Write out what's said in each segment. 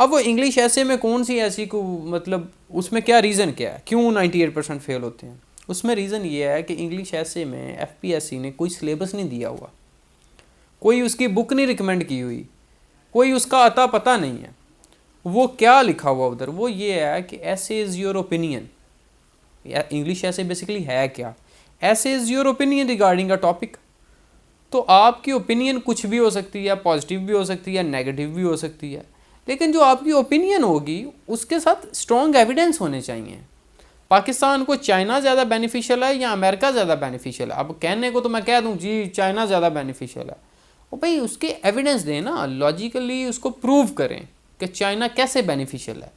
अब वो इंग्लिश ऐसे में कौन सी ऐसी को मतलब उसमें क्या रीज़न क्या है क्यों 98% फेल होते हैं? उसमें रीज़न ये है कि इंग्लिश ऐसे में एफपीएससी ने कोई सिलेबस नहीं दिया हुआ, कोई उसकी बुक नहीं रिकमेंड की हुई, कोई उसका अता पता नहीं है। वो क्या लिखा हुआ उधर, वो ये है कि ऐसे इज़ योर ओपिनियन। इंग्लिश ऐसे बेसिकली है क्या? ऐसे is your opinion regarding a topic. तो आपकी ओपिनियन कुछ भी हो सकती है, पॉजिटिव भी हो सकती है, नेगेटिव भी हो सकती है, लेकिन जो आपकी ओपिनियन होगी उसके साथ स्ट्रॉन्ग एविडेंस होने चाहिए। पाकिस्तान को चाइना ज़्यादा बेनिफिशियल है या अमेरिका ज़्यादा बेनिफिशियल है? अब कहने को तो मैं कह दूं जी चाइना ज़्यादा बेनिफिशियल है, वो भाई उसके एविडेंस दें ना, लॉजिकली उसको प्रूव करें कि चाइना कैसे बेनिफिशियल है।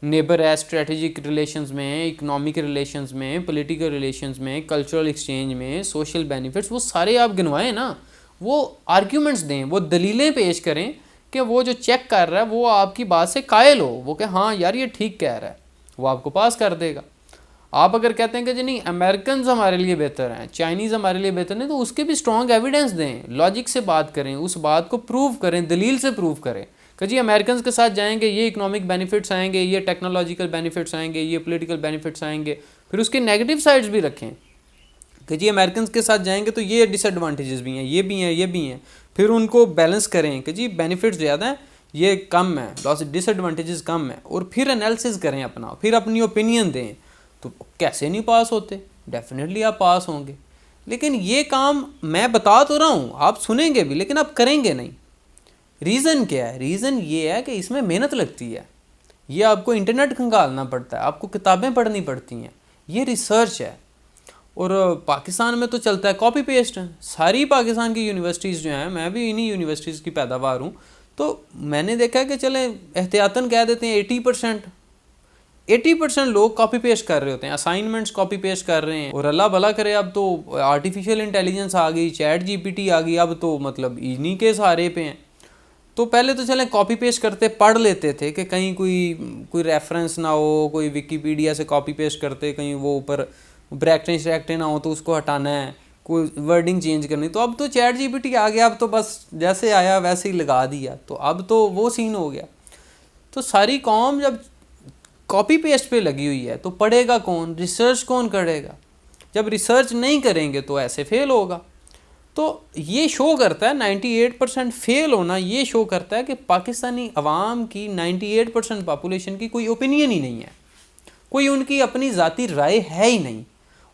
नेबर है, स्ट्रेटेजिक रिलेशंस में, इकोनॉमिक रिलेशंस में, पॉलिटिकल रिलेशंस में, कल्चरल एक्सचेंज में, सोशल बेनिफिट्स, वो सारे आप गिनवाएं ना, वो आर्ग्यूमेंट्स दें, वो दलीलें पेश करें कि वो जो चेक कर रहा है वो आपकी बात से कायल हो, वो कि हाँ यार ये ठीक कह रहा है, वो आपको पास कर देगा। आप अगर कहते हैं कि जी नहीं अमेरिकन हमारे लिए बेहतर हैं, चाइनीज़ हमारे लिए बेहतर नहीं, तो उसके भी स्ट्रॉन्ग एविडेंस दें, लॉजिक से बात करें, उस बात को प्रूव करें, दलील से प्रूव करें कि जी अमेरिकन के साथ जाएंगे ये इकोनॉमिक बेनिफिट्स आएंगे, ये टेक्नोलॉजिकल बेनिफिट्स आएंगे, ये पॉलिटिकल बेनिफिट्स आएंगे। फिर उसके नेगेटिव साइड्स भी रखें कि जी अमेरिकन के साथ जाएंगे तो ये डिसएडवांटेजेस भी हैं, ये भी हैं, ये भी हैं। फिर उनको बैलेंस करें कि जी बेनिफिट्स ज़्यादा हैं, ये कम है, लॉस डिसएडवांटेजेस कम है, और फिर एनालिसिस करें अपना, फिर अपनी ओपिनियन दें। तो कैसे नहीं पास होते? डेफिनेटली आप पास होंगे। लेकिन ये काम मैं बता तो रहा हूँ, आप सुनेंगे भी लेकिन आप करेंगे नहीं। रीज़न क्या है? रीज़न ये है कि इसमें मेहनत लगती है, ये आपको इंटरनेट खंगालना पड़ता है, आपको किताबें पढ़नी पड़ती हैं, ये रिसर्च है। और पाकिस्तान में तो चलता है कॉपी पेस्ट। सारी पाकिस्तान की यूनिवर्सिटीज़ जो हैं, मैं भी इन्हीं यूनिवर्सिटीज़ की पैदावार हूँ, तो मैंने देखा है कि चले एहतियातन कह देते हैं 80% लोग कॉपी पेस्ट कर रहे होते हैं, असाइनमेंट्स कॉपी पेस्ट कर रहे हैं। और अल्लाह भला करे अब तो आर्टिफिशियल इंटेलिजेंस आ गई, चैट जीपीटी आ गई, अब तो मतलब इन्हीं के सहारे पे हैं। तो पहले तो चलें कॉपी पेस्ट करते पढ़ लेते थे कि कहीं कोई रेफरेंस ना हो, कोई विकीपीडिया से कॉपी पेस्ट करते कहीं वो ऊपर ब्रैकेटें श्रैकेटें ना हो तो उसको हटाना है, कोई वर्डिंग चेंज करनी। तो अब तो चैट जीपीटी आ गया, अब तो बस जैसे आया वैसे ही लगा दिया, तो अब तो वो सीन हो गया। तो सारी कौम जब कॉपी पेस्ट पे लगी हुई है तो पढ़ेगा कौन, रिसर्च कौन करेगा? जब रिसर्च नहीं करेंगे तो ऐसे फेल होगा। तो ये शो करता है 98% फेल होना, ये शो करता है कि पाकिस्तानी अवाम की 98% पॉपुलेशन की कोई ओपिनियन ही नहीं है, कोई उनकी अपनी ज़ाती राय है ही नहीं।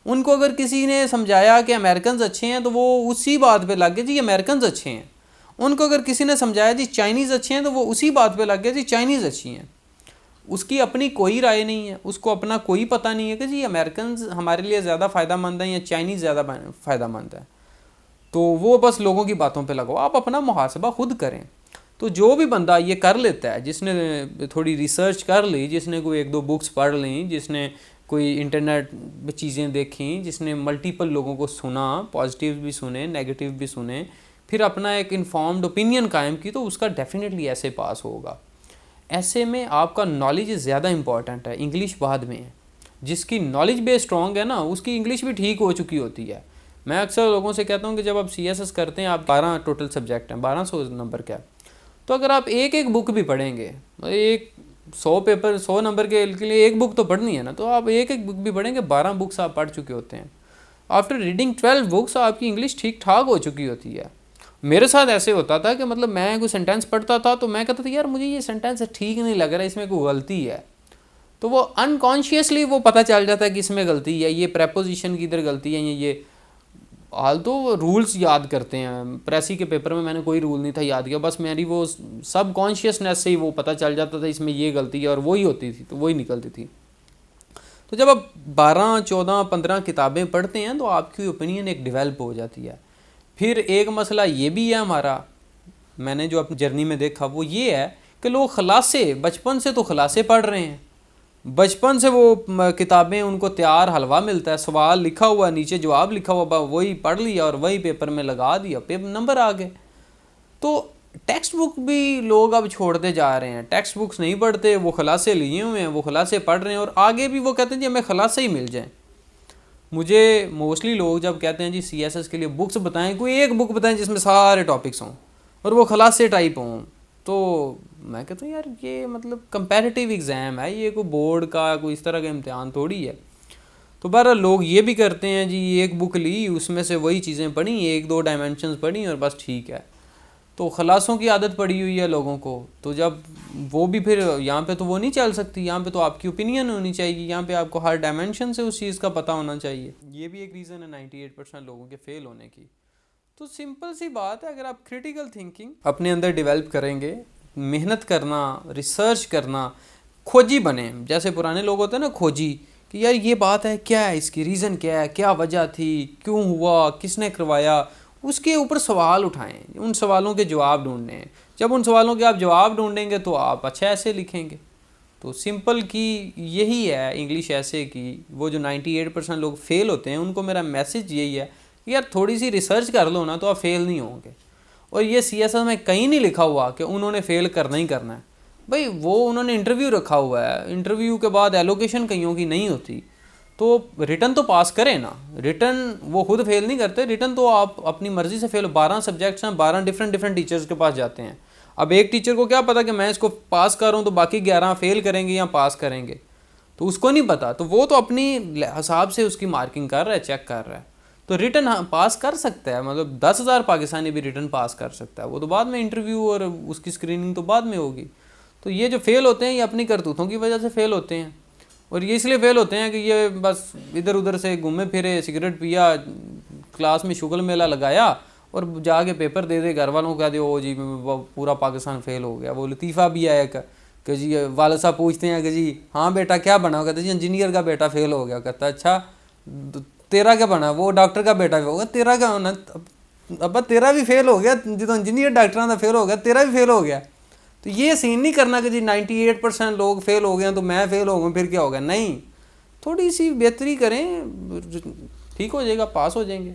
उनको अगर किसी ने समझाया कि अमेरिकन अच्छे हैं तो वो उसी बात पे लग गए जी अमेरिकन अच्छे हैं। उनको अगर किसी ने समझाया जी चाइनीज़ अच्छे हैं तो वो उसी बात पे लग गए जी चाइनीज़ अच्छी हैं। उसकी अपनी कोई राय नहीं है, उसको अपना कोई पता नहीं है कि जी अमेरिकन हमारे लिए ज़्यादा फ़ायदेमंद हैं या चाइनीज़ ज़्यादा फ़ायदेमंद है। तो वो बस लोगों की बातों पे लगाओ, आप अपना मुहासबा खुद करें। तो जो भी बंदा ये कर लेता है, जिसने थोड़ी रिसर्च कर ली, जिसने कोई एक दो बुक्स पढ़ ली, जिसने कोई इंटरनेट पे चीज़ें देखी, जिसने मल्टीपल लोगों को सुना, पॉजिटिव भी सुने, नेगेटिव भी सुने, फिर अपना एक इन्फॉर्म्ड ओपिनियन कायम की, तो उसका डेफिनेटली ऐसे पास होगा। ऐसे में आपका नॉलेज ज़्यादा इंपॉर्टेंट है, इंग्लिश बाद में है। जिसकी नॉलेज बेस स्ट्रॉन्ग है ना, उसकी इंग्लिश भी ठीक हो चुकी होती है। मैं अक्सर लोगों से कहता हूँ कि जब आप CSS करते हैं, आप 12 टोटल सब्जेक्ट हैं, 1200 नंबर का, तो अगर आप एक एक बुक भी पढ़ेंगे, एक 100 नंबर के लिए एक बुक तो पढ़नी है ना, तो आप एक एक बुक भी पढ़ेंगे, 12 बुक्स आप पढ़ चुके होते हैं। आफ्टर रीडिंग 12 बुक्स आपकी इंग्लिश ठीक ठाक हो चुकी होती है। मेरे साथ ऐसे होता था कि मतलब मैं कोई सेंटेंस पढ़ता था तो मैं कहता था यार मुझे ये सेंटेंस ठीक नहीं लग रहा है, इसमें कोई गलती है। तो वो अनकॉन्शियसली वो पता चल जाता है कि इसमें गलती है, ये प्रेपोजिशन की इधर गलती है, ये हाल तो रूल्स याद करते हैं। प्रेसी के पेपर में मैंने कोई रूल नहीं था याद किया, बस मेरी वो सब कॉन्शियसनेस से ही वो पता चल जाता था इसमें ये गलती है, और वही होती थी तो वही निकलती थी। तो जब आप 12, 14, 15 किताबें पढ़ते हैं तो आपकी ओपिनियन एक डेवलप हो जाती है। फिर एक मसला ये भी है हमारा, मैंने जो अपनी जर्नी में देखा वो ये है कि लोग खलासे बचपन से तो खलासे पढ़ रहे हैं, बचपन से वो किताबें उनको तैयार हलवा मिलता है, सवाल लिखा हुआ नीचे जवाब लिखा हुआ, वही पढ़ लिया और वही पेपर में लगा दिया, पेपर नंबर आ गए। तो टेक्स्ट बुक भी लोग अब छोड़ते जा रहे हैं, टेक्स्ट बुक्स नहीं पढ़ते, वो खलासे लिए हुए हैं, वो खलासे पढ़ रहे हैं, और आगे भी वो कहते हैं जी हमें खलासे ही मिल जाए। मुझे मोस्टली लोग जब कहते हैं जी CSS के लिए बुक्स बताएं, कोई एक बुक बताएं जिसमें सारे टॉपिक्स हों और वो खलासे टाइप हों, तो मैं कहता हूँ यार ये मतलब कंपैरेटिव एग्ज़ाम है, ये कोई बोर्ड का कोई इस तरह का इम्तिहान थोड़ी है। तो बहरहाल लोग ये भी करते हैं जी, एक बुक ली उसमें से वही चीज़ें पढ़ी, एक दो डायमेंशंस पढ़ी और बस ठीक है। तो खलासों की आदत पड़ी हुई है लोगों को, तो जब वो भी फिर यहाँ पे तो वो नहीं चल सकती, यहाँ पे तो आपकी ओपिनियन होनी चाहिए, यहाँ पे आपको हर डायमेंशन से उस चीज़ का पता होना चाहिए। ये भी एक रीज़न है 98% लोगों के फेल होने की। तो सिंपल सी बात है, अगर आप क्रिटिकल थिंकिंग अपने अंदर डेवलप करेंगे, मेहनत करना, रिसर्च करना, खोजी बने, जैसे पुराने लोग होते हैं ना खोजी, कि यार ये बात है क्या है, इसकी रीज़न क्या है, क्या वजह थी, क्यों हुआ, किसने करवाया, उसके ऊपर सवाल उठाएं, उन सवालों के जवाब ढूंढने हैं। जब उन सवालों के आप जवाब ढूंढेंगे तो आप अच्छा ऐसे लिखेंगे। तो सिंपल की यही है इंग्लिश ऐसे की, वो जो 98% लोग फेल होते हैं उनको मेरा मैसेज यही है कि यार थोड़ी सी रिसर्च कर लो ना तो आप फेल नहीं होंगे। और ये CSS में कहीं नहीं लिखा हुआ कि उन्होंने फेल करना ही करना है। भाई वो उन्होंने इंटरव्यू रखा हुआ है, इंटरव्यू के बाद एलोकेशन कईयों की नहीं होती, तो रिटर्न तो पास करें ना। रिटर्न वो खुद फेल नहीं करते, रिटर्न तो आप अपनी मर्ज़ी से फेल। 12 सब्जेक्ट्स हैं, 12 डिफरेंट टीचर्स के पास जाते हैं। अब एक टीचर को क्या पता कि मैं इसको पास कर रहा हूँ तो बाकी 11 फेल करेंगे या पास करेंगे, तो उसको नहीं पता। तो वो तो अपनी हिसाब से उसकी मार्किंग कर रहा है, चेक कर रहा है। तो रिटर्न हाँ पास कर सकता है, मतलब 10,000 पाकिस्तानी भी रिटर्न पास कर सकता है, वो तो बाद में इंटरव्यू और उसकी स्क्रीनिंग तो बाद में होगी। तो ये जो फेल होते हैं ये अपनी करतूतों की वजह से फेल होते हैं, और ये इसलिए फेल होते हैं कि ये बस इधर उधर से घूमे फिरे, सिगरेट पिया, क्लास में शुगल मेला लगाया और जाके पेपर दे दे, घर वालों को कह दे ओ जी पूरा पाकिस्तान फेल हो गया। वो लतीफ़ा भी आया कि जी वाले साहब पूछते हैं कि जी हाँ बेटा क्या बना, कहते जी इंजीनियर का बेटा फेल हो गया। कहता अच्छा तेरा क्या बना, वो डॉक्टर का बेटा होगा, तेरा क्या होना, अब तेरा भी फेल हो गया, जो इंजीनियर डॉक्टर का फेल हो गया तेरा भी फेल हो गया। तो ये सीन नहीं करना कि जी 98% लोग फेल हो गए तो मैं फेल हो गया फिर क्या होगा, नहीं, थोड़ी सी बेहतरी करें, ठीक हो जाएगा, पास हो जाएंगे।